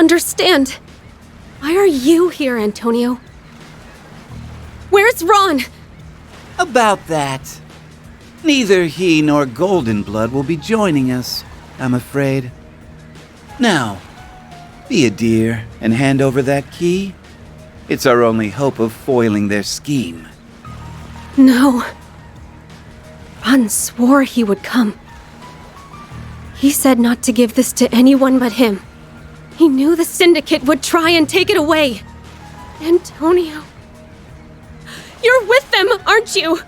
understand. Why are you here, Antonio? Where's Ron? About that. Neither he nor Golden Blood will be joining us, I'm afraid. Now, be a dear and hand over that key. It's our only hope of foiling their scheme. No. Ron swore he would come. He said not to give this to anyone but him. He knew the Syndicate would try and take it away. Antonio. You're with them, aren't you?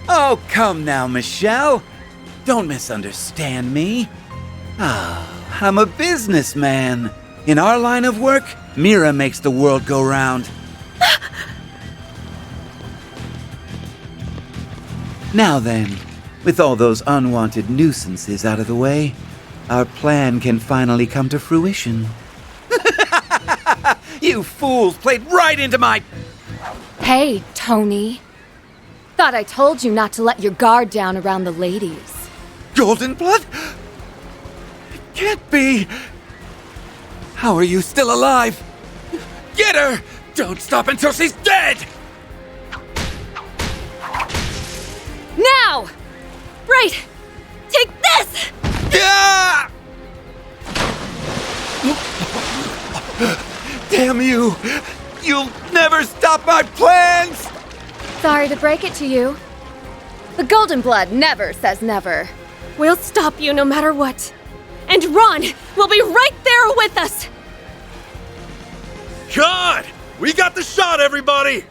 Oh, come now, Michelle. Don't misunderstand me. I'm a businessman. In our line of work, Mira makes the world go round. Now then, with all those unwanted nuisances out of the way, our plan can finally come to fruition. You fools played right into my... Hey, Tony. Thought I told you not to let your guard down around the ladies. Golden Blood? It can't be! How are you still alive? Get her! Don't stop until she's dead! Now! Right! Take this! Yeah! Damn you! You'll never stop my plans! Sorry to break it to you, but Golden Blood never says never. We'll stop you no matter what. And Ron will be right there with us! God! We got the shot, everybody!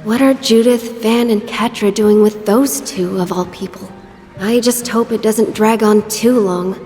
What are Judith, Van, and Katra doing with those two, of all people? I just hope it doesn't drag on too long.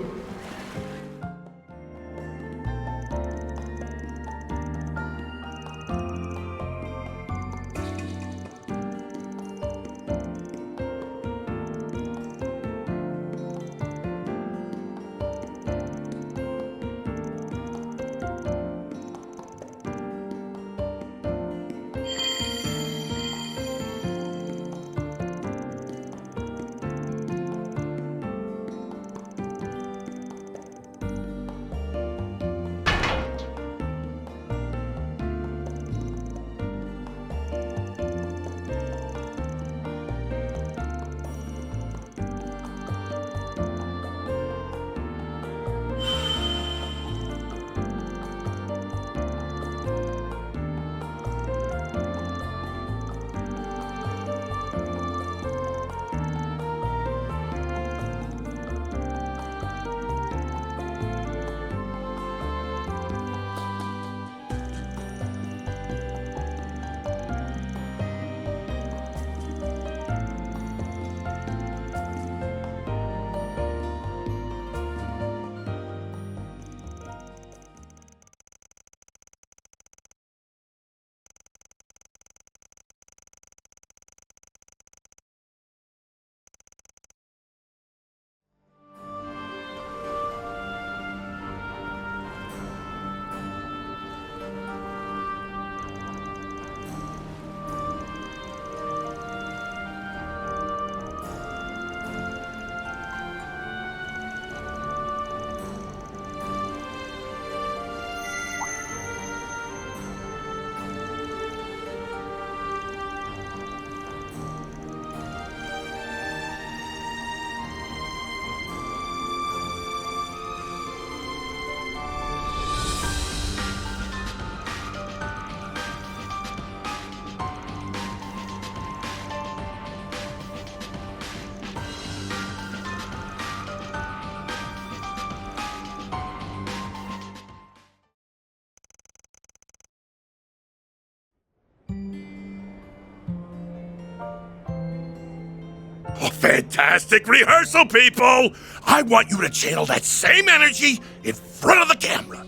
Fantastic rehearsal, people! I want you to channel that same energy in front of the camera.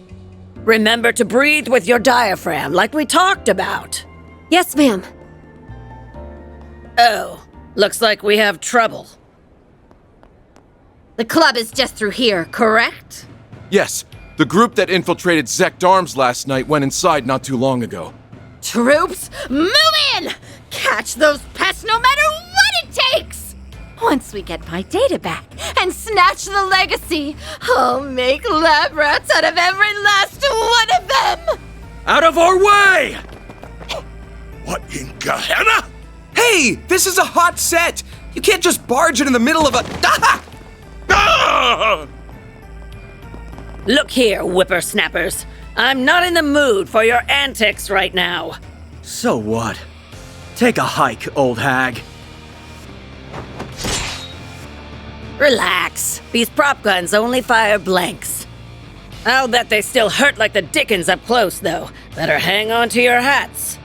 Remember to breathe with your diaphragm, like we talked about. Yes, ma'am. Oh, looks like we have trouble. The club is just through here, correct? Yes, the group that infiltrated Zect Arms last night went inside not too long ago. Troops, move in! Catch those pests no matter what it takes! Once we get my data back and snatch the legacy, I'll make lab rats out of every last one of them! Out of our way! What in Gehenna? Hey, this is a hot set! You can't just barge in the middle of a... Ah! Ah! Look here, whippersnappers. I'm not in the mood for your antics right now. So what? Take a hike, old hag. Relax. These prop guns only fire blanks. I'll bet they still hurt like the dickens up close, though. Better hang on to your hats.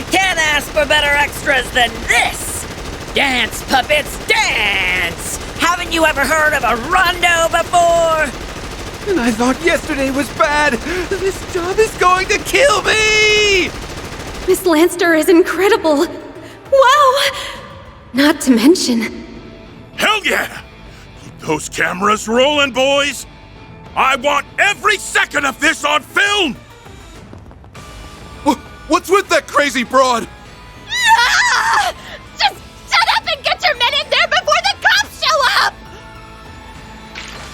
Can't ask for better extras than this! Dance, puppets, dance! Haven't you ever heard of a rondo before? And I thought yesterday was bad! This job is going to kill me! Miss Lanster is incredible. Wow! Not to mention... Hell yeah! Keep those cameras rolling, boys! I want every second of this on film! What's with that crazy broad? Ah! Just shut up and get your men in there before the cops show up!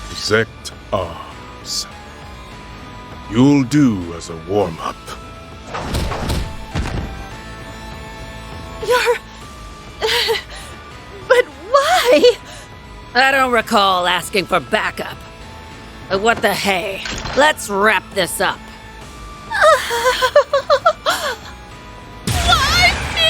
Zect Arms. You'll do as a warm-up. But why? I don't recall asking for backup. But what the hey? Let's wrap this up. Why me?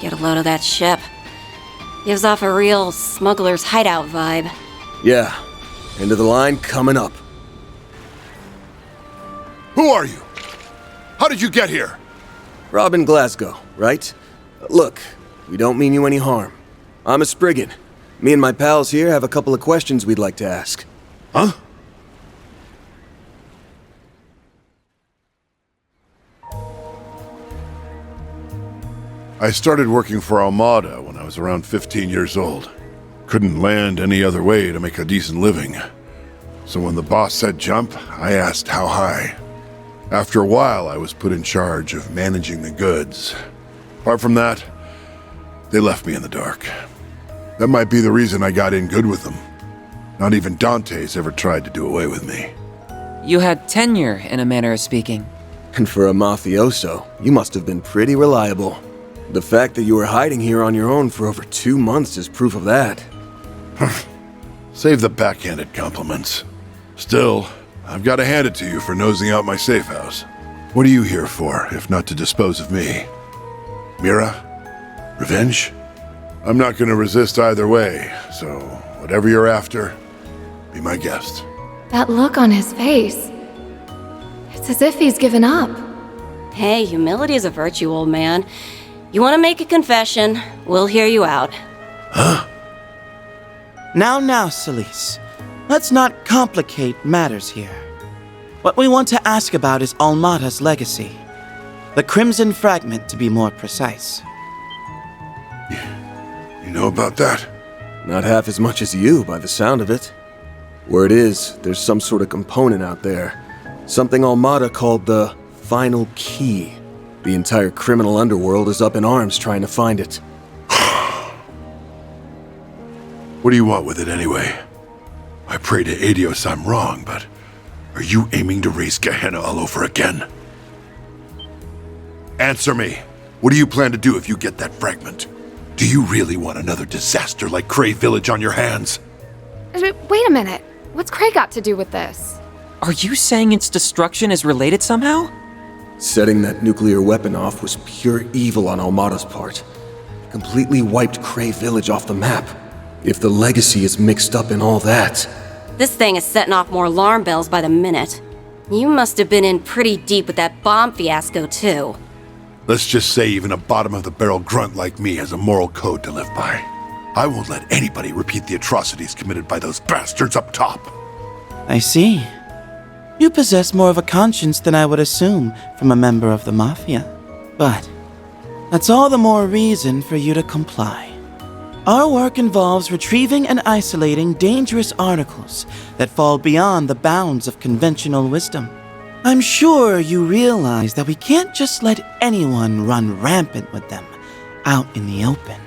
Get a load of that ship. Gives off a real smuggler's hideout vibe. Yeah, end of the line coming up. Who are you? How did you get here? Robin Glasgow, right? Look, we don't mean you any harm. I'm a Spriggan. Me and my pals here have a couple of questions we'd like to ask. Huh? I started working for Armada when I was around 15 years old. Couldn't land any other way to make a decent living. So when the boss said jump, I asked how high. After a while, I was put in charge of managing the goods. Apart from that, they left me in the dark. That might be the reason I got in good with them. Not even Dante's ever tried to do away with me. You had tenure, in a manner of speaking. And for a mafioso, you must have been pretty reliable. The fact that you were hiding here on your own for over 2 months is proof of that. Save the backhanded compliments. Still, I've got to hand it to you for nosing out my safe house. What are you here for, if not to dispose of me? Mira? Revenge? I'm not going to resist either way, so whatever you're after, be my guest. That look on his face. It's as if he's given up. Hey, humility is a virtue, old man. You want to make a confession, we'll hear you out. Huh? Now, Celise. Let's not complicate matters here. What we want to ask about is Almada's legacy. The Crimson Fragment, to be more precise. You know about that? Not half as much as you, by the sound of it. Word is, there's some sort of component out there. Something Almada called the Final Key. The entire criminal underworld is up in arms trying to find it. What do you want with it anyway? I pray to Adios I'm wrong, but are you aiming to raise Gehenna all over again? Answer me. What do you plan to do if you get that fragment? Do you really want another disaster like Cray Village on your hands? Wait a minute. What's Cray got to do with this? Are you saying its destruction is related somehow? Setting that nuclear weapon off was pure evil on Almada's part. Completely wiped Cray Village off the map. If the legacy is mixed up in all that... This thing is setting off more alarm bells by the minute. You must have been in pretty deep with that bomb fiasco, too. Let's just say even a bottom-of-the-barrel grunt like me has a moral code to live by. I won't let anybody repeat the atrocities committed by those bastards up top. I see. You possess more of a conscience than I would assume from a member of the Mafia. But that's all the more reason for you to comply. Our work involves retrieving and isolating dangerous articles that fall beyond the bounds of conventional wisdom. I'm sure you realize that we can't just let anyone run rampant with them out in the open.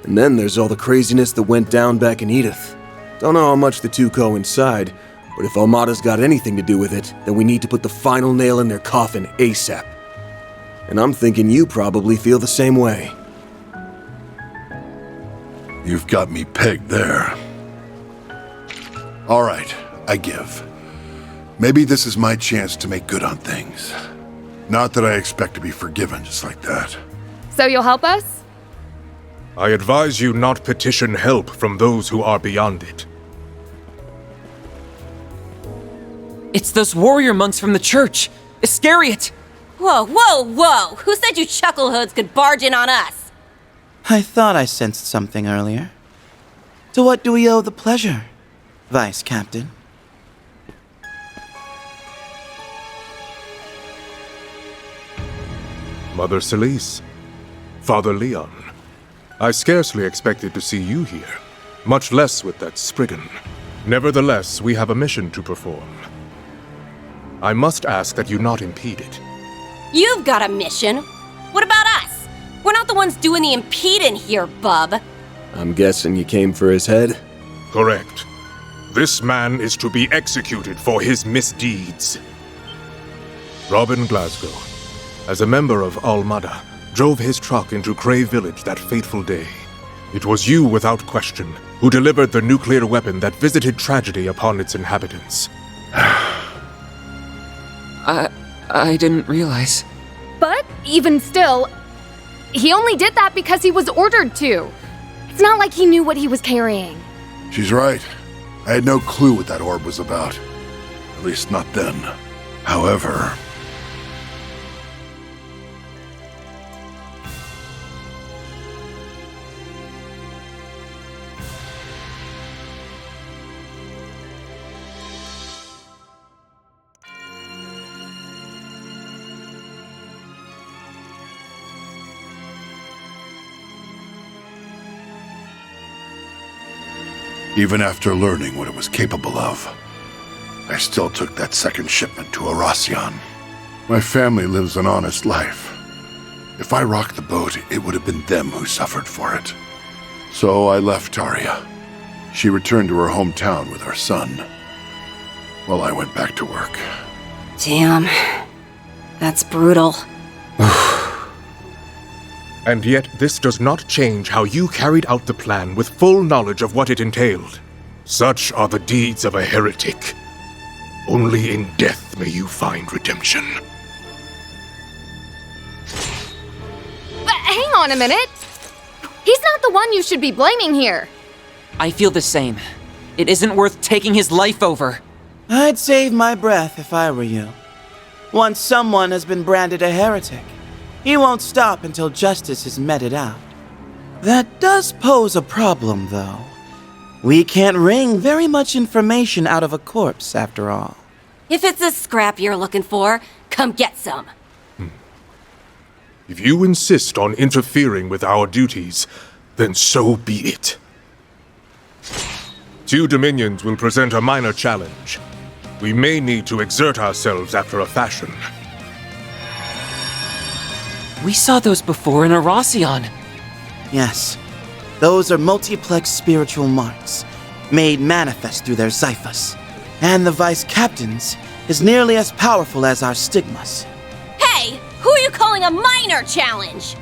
And then there's all the craziness that went down back in Edith. Don't know how much the two coincide, but if Almada's got anything to do with it, then we need to put the final nail in their coffin ASAP. And I'm thinking you probably feel the same way. You've got me pegged there. All right, I give. Maybe this is my chance to make good on things. Not that I expect to be forgiven just like that. So you'll help us? I advise you not petition help from those who are beyond it. It's those warrior monks from the church. Iscariot! Whoa, whoa, whoa! Who said you chucklehoods could barge in on us? I thought I sensed something earlier. To what do we owe the pleasure, Vice Captain? Mother Celise, Father Leon, I scarcely expected to see you here, much less with that Spriggan. Nevertheless, we have a mission to perform. I must ask that you not impede it. You've got a mission. What about us? We're not the ones doing the impeding here, bub. I'm guessing you came for his head? Correct. This man is to be executed for his misdeeds. Robin Glasgow, as a member of Almada, drove his truck into Cray Village that fateful day. It was you, without question, who delivered the nuclear weapon that visited tragedy upon its inhabitants. I didn't realize. But even still, he only did that because he was ordered to. It's not like he knew what he was carrying. She's right. I had no clue what that orb was about. At least not then. However... Even after learning what it was capable of, I still took that second shipment to Aracion. My family lives an honest life. If I rocked the boat, it would have been them who suffered for it. So I left Taria. She returned to her hometown with our son, while I went back to work. Damn. That's brutal. And yet this does not change how you carried out the plan with full knowledge of what it entailed. Such are the deeds of a heretic. Only in death may you find redemption. But hang on a minute! He's not the one you should be blaming here. I feel the same. It isn't worth taking his life over. I'd save my breath if I were you. Once someone has been branded a heretic, he won't stop until justice is meted out. That does pose a problem, though. We can't wring very much information out of a corpse, after all. If it's a scrap you're looking for, come get some. If you insist on interfering with our duties, then so be it. 2 Dominions will present a minor challenge. We may need to exert ourselves after a fashion. We saw those before in Arasion. Yes, those are multiplex spiritual marks, made manifest through their Xiphas. And the Vice Captain's is nearly as powerful as our stigmas. Hey, who are you calling a minor challenge?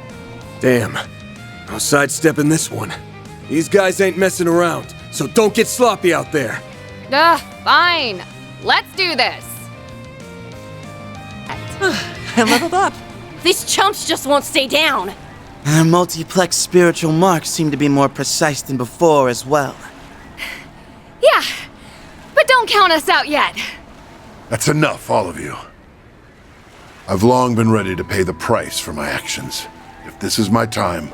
Damn. I'll sidestepping this one. These guys ain't messing around, so don't get sloppy out there. Fine. Let's do this. I leveled up. These chumps just won't stay down. Our multiplex spiritual marks seem to be more precise than before as well. Yeah, but don't count us out yet. That's enough, all of you. I've long been ready to pay the price for my actions. If this is my time,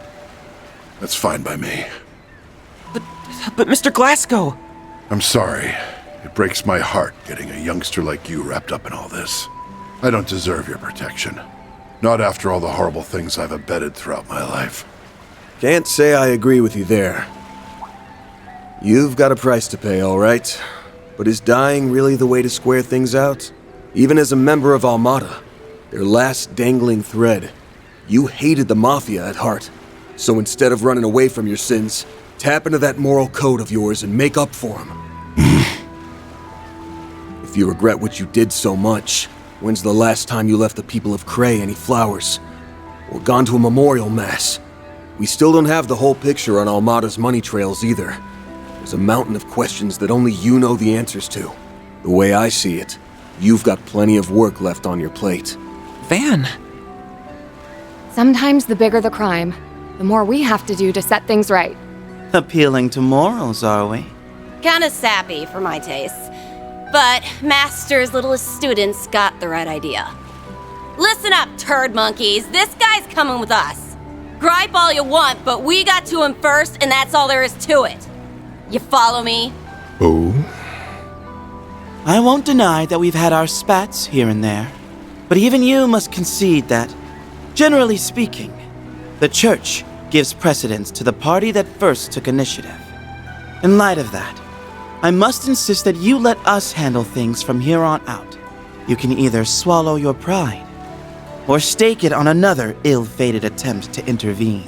that's fine by me. But Mr. Glasgow! I'm sorry. It breaks my heart getting a youngster like you wrapped up in all this. I don't deserve your protection. Not after all the horrible things I've abetted throughout my life. Can't say I agree with you there. You've got a price to pay, all right? But is dying really the way to square things out? Even as a member of Almada, their last dangling thread, you hated the Mafia at heart. So instead of running away from your sins, tap into that moral code of yours and make up for them. If you regret what you did so much, when's the last time you left the people of Cray any flowers? Or gone to a memorial mass? We still don't have the whole picture on Almada's money trails either. There's a mountain of questions that only you know the answers to. The way I see it, you've got plenty of work left on your plate. Van. Sometimes the bigger the crime, the more we have to do to set things right. Appealing to morals, are we? Kinda sappy for my taste. But Master's littlest students got the right idea. Listen up, turd monkeys. This guy's coming with us. Gripe all you want, but we got to him first, and that's all there is to it. You follow me? Oh? I won't deny that we've had our spats here and there, but even you must concede that, generally speaking, the Church gives precedence to the party that first took initiative. In light of that, I must insist that you let us handle things from here on out. You can either swallow your pride, or stake it on another ill-fated attempt to intervene.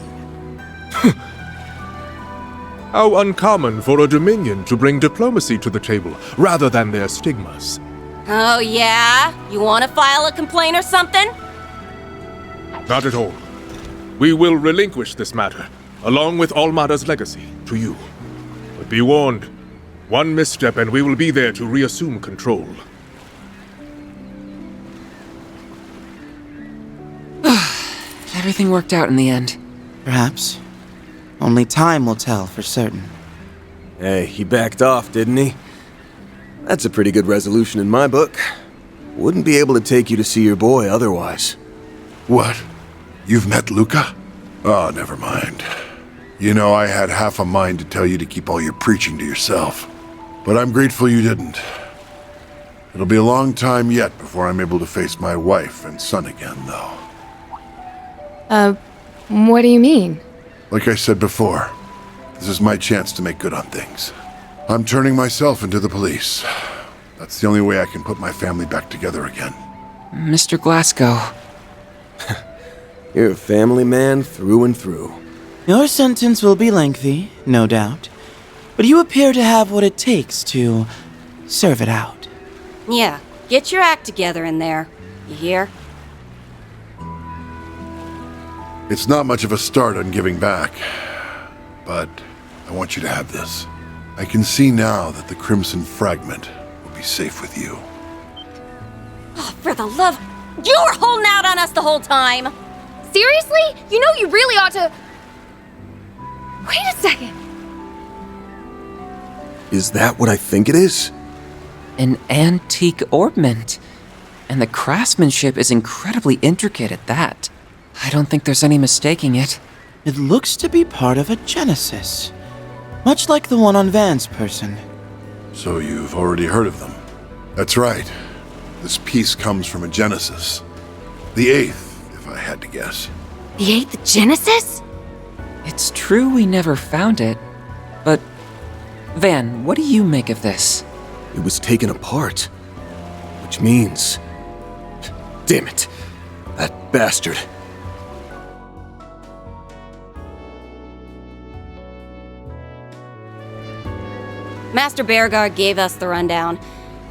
How uncommon for a Dominion to bring diplomacy to the table, rather than their stigmas. Oh yeah? You wanna file a complaint or something? Not at all. We will relinquish this matter, along with Almada's legacy, to you. But be warned, one misstep and we will be there to reassume control. Everything worked out in the end. Perhaps. Only time will tell for certain. Hey, he backed off, didn't he? That's a pretty good resolution in my book. Wouldn't be able to take you to see your boy otherwise. What? You've met Luca? Oh, never mind. You know, I had half a mind to tell you to keep all your preaching to yourself. But I'm grateful you didn't. It'll be a long time yet before I'm able to face my wife and son again, though. What do you mean? Like I said before, this is my chance to make good on things. I'm turning myself into the police. That's the only way I can put my family back together again. Mr. Glasgow. You're a family man through and through. Your sentence will be lengthy, no doubt, but you appear to have what it takes to serve it out. Yeah, get your act together in there. You hear? It's not much of a start on giving back, but I want you to have this. I can see now that the Crimson Fragment will be safe with you. Oh, for the love... You were holding out on us the whole time! Seriously? You know you really ought to... Wait a second. Is that what I think it is? An antique ornament. And the craftsmanship is incredibly intricate at that. I don't think there's any mistaking it. It looks to be part of a Genesis, much like the one on Van's person. So you've already heard of them? That's right. This piece comes from a Genesis. The 8th, if I had to guess. The 8th Genesis? It's true we never found it, but Van, what do you make of this? It was taken apart. Which means... Damn it. That bastard. Master Bearguard gave us the rundown.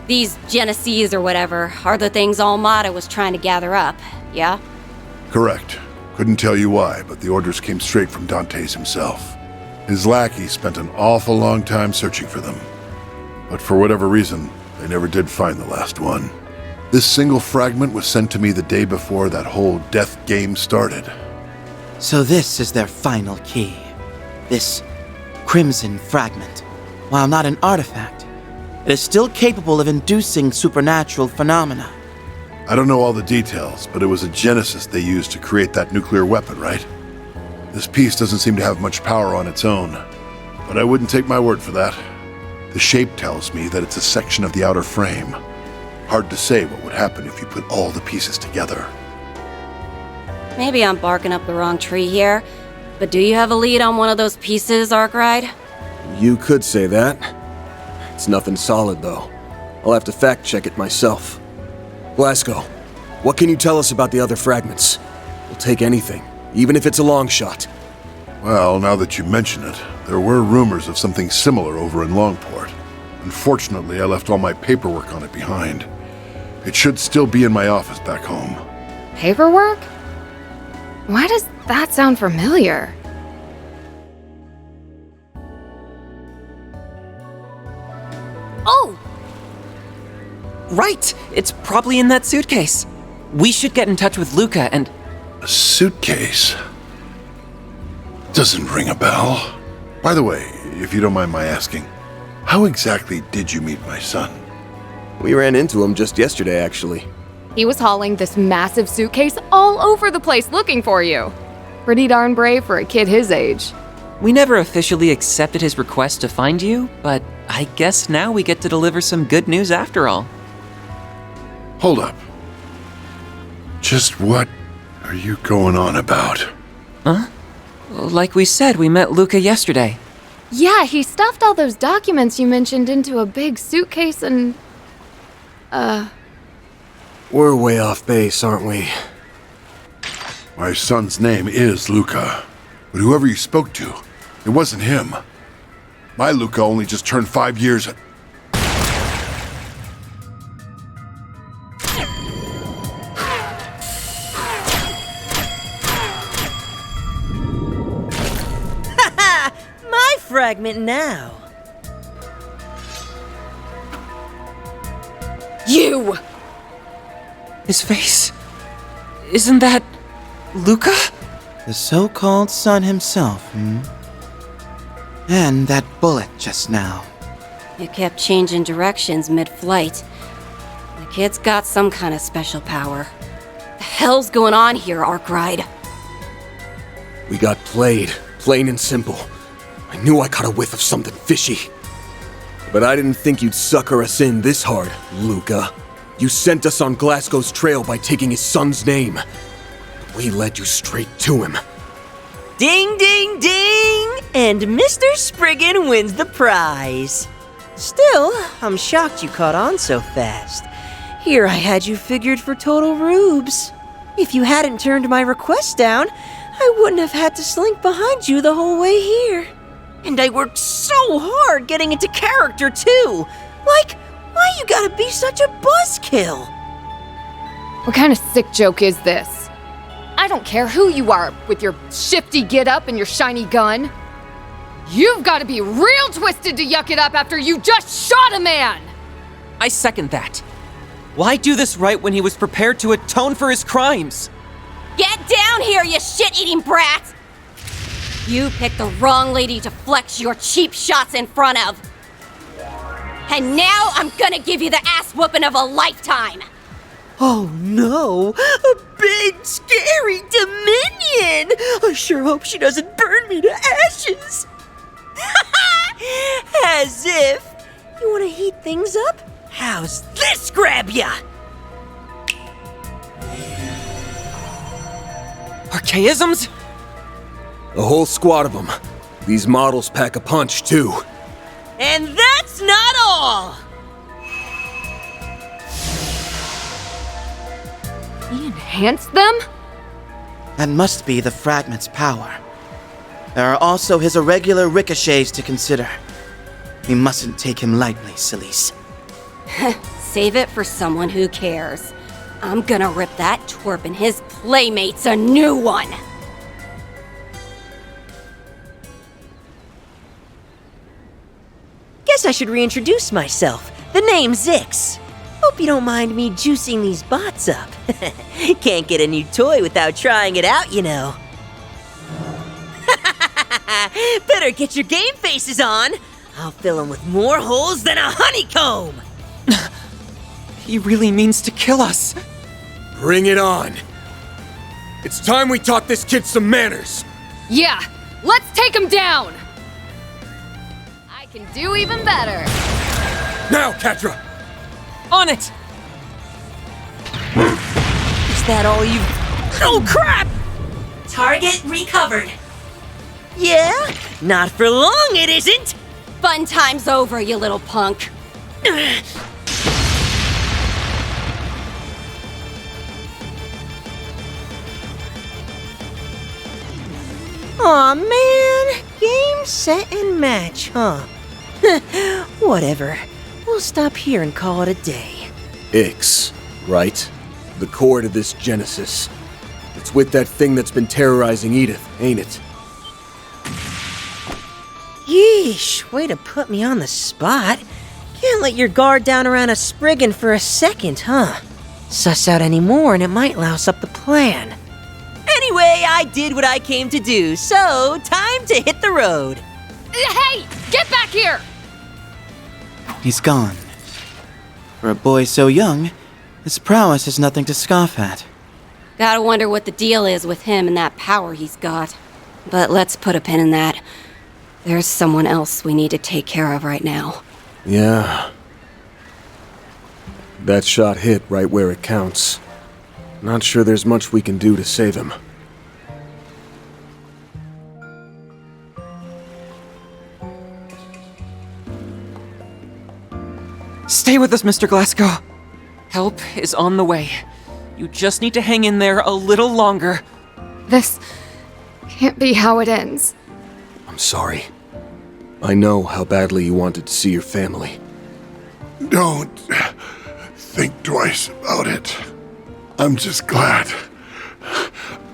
These Geneses or whatever are the things Almada was trying to gather up, yeah? Correct. Couldn't tell you why, but the orders came straight from Dantes himself. His lackey spent an awful long time searching for them. But for whatever reason, they never did find the last one. This single fragment was sent to me the day before that whole death game started. So this is their final key. This crimson fragment. While not an artifact, it is still capable of inducing supernatural phenomena. I don't know all the details, but it was a Genesis they used to create that nuclear weapon, right? This piece doesn't seem to have much power on its own, but I wouldn't take my word for that. The shape tells me that it's a section of the outer frame. Hard to say what would happen if you put all the pieces together. Maybe I'm barking up the wrong tree here, but do you have a lead on one of those pieces, Arkwright? You could say that. It's nothing solid, though. I'll have to fact-check it myself. Glasgow, what can you tell us about the other fragments? We'll take anything, even if it's a long shot. Well, now that you mention it, there were rumors of something similar over in Longport. Unfortunately, I left all my paperwork on it behind. It should still be in my office back home. Paperwork? Why does that sound familiar? Oh! Right! It's probably in that suitcase. We should get in touch with Luca and... A suitcase? Doesn't ring a bell. By the way, if you don't mind my asking, how exactly did you meet my son? We ran into him just yesterday, actually. He was hauling this massive suitcase all over the place looking for you. Pretty darn brave for a kid his age. We never officially accepted his request to find you, but I guess now we get to deliver some good news after all. Hold up. Just what are you going on about? Huh? Like we said, we met Luca yesterday. Yeah, he stuffed all those documents you mentioned into a big suitcase and... We're way off base, aren't we? My son's name is Luca, but whoever you spoke to, it wasn't him. My Luca only just turned 5 years... My fragment now. You! His face... Isn't that... Luca? The so-called son himself, And that bullet just now. You kept changing directions mid-flight. The kid's got some kind of special power. The hell's going on here, Arkwright? We got played, plain and simple. I knew I caught a whiff of something fishy. But I didn't think you'd sucker us in this hard, Luca. You sent us on Glasgow's trail by taking his son's name. We led you straight to him. Ding, ding, ding! And Mr. Spriggan wins the prize. Still, I'm shocked you caught on so fast. Here I had you figured for total rubes. If you hadn't turned my request down, I wouldn't have had to slink behind you the whole way here. And I worked so hard getting into character, too. Like, why you gotta be such a buzzkill? What kind of sick joke is this? I don't care who you are with your shifty get-up and your shiny gun. You've got to be real twisted to yuck it up after you just shot a man! I second that. Why do this right when he was prepared to atone for his crimes? Get down here, you shit-eating brat! You picked the wrong lady to flex your cheap shots in front of. And now I'm gonna give you the ass whooping of a lifetime! Oh no! A big, scary Dominion! I sure hope she doesn't burn me to ashes! As if! You wanna heat things up? How's this grab ya? Archaisms? A whole squad of them. These models pack a punch, too. And that's not all! He enhanced them? That must be the fragment's power. There are also his irregular ricochets to consider. We mustn't take him lightly, sillies. Save it for someone who cares. I'm gonna rip that twerp and his playmates a new one! Guess I should reintroduce myself. The name's Zix. Hope you don't mind me juicing these bots up. Can't get a new toy without trying it out, you know. Better get your game faces on. I'll fill them with more holes than a honeycomb. He really means to kill us. Bring it on. It's time we taught this kid some manners. Yeah, let's take him down! I can do even better. Now, Catra! On it! Is that all you... Oh, crap! Target recovered. Yeah? Not for long, it isn't! Fun time's over, you little punk. Aw, man. Game, set, and match, huh? Whatever. We'll stop here and call it a day. Ix, right? The core to this Genesis. It's with that thing that's been terrorizing Edith, ain't it? Yeesh, way to put me on the spot. Can't let your guard down around a Spriggan for a second, huh? Suss out any more and it might louse up the plan. Anyway, I did what I came to do, so time to hit the road. Hey, get back here! He's gone. For a boy so young, his prowess is nothing to scoff at. Gotta wonder what the deal is with him and that power he's got. But let's put a pin in that. There's someone else we need to take care of right now. Yeah. That shot hit right where it counts. Not sure there's much we can do to save him. Stay with us, Mr. Glasgow. Help is on the way. You just need to hang in there a little longer. This can't be how it ends. I'm sorry. I know how badly you wanted to see your family. Don't think twice about it. I'm just glad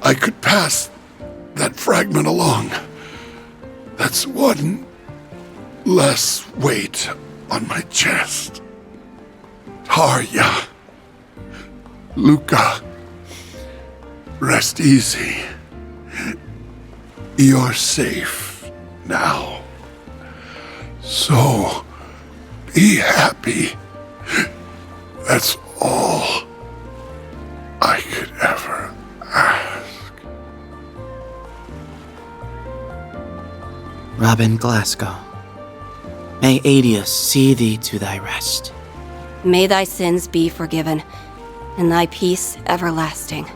I could pass that fragment along. That's one less weight on my chest. Tarja, Luca, rest easy. You're safe now. So, be happy. That's all I could ever ask. Robin Glasgow, may Adius see thee to thy rest. May thy sins be forgiven, and thy peace everlasting.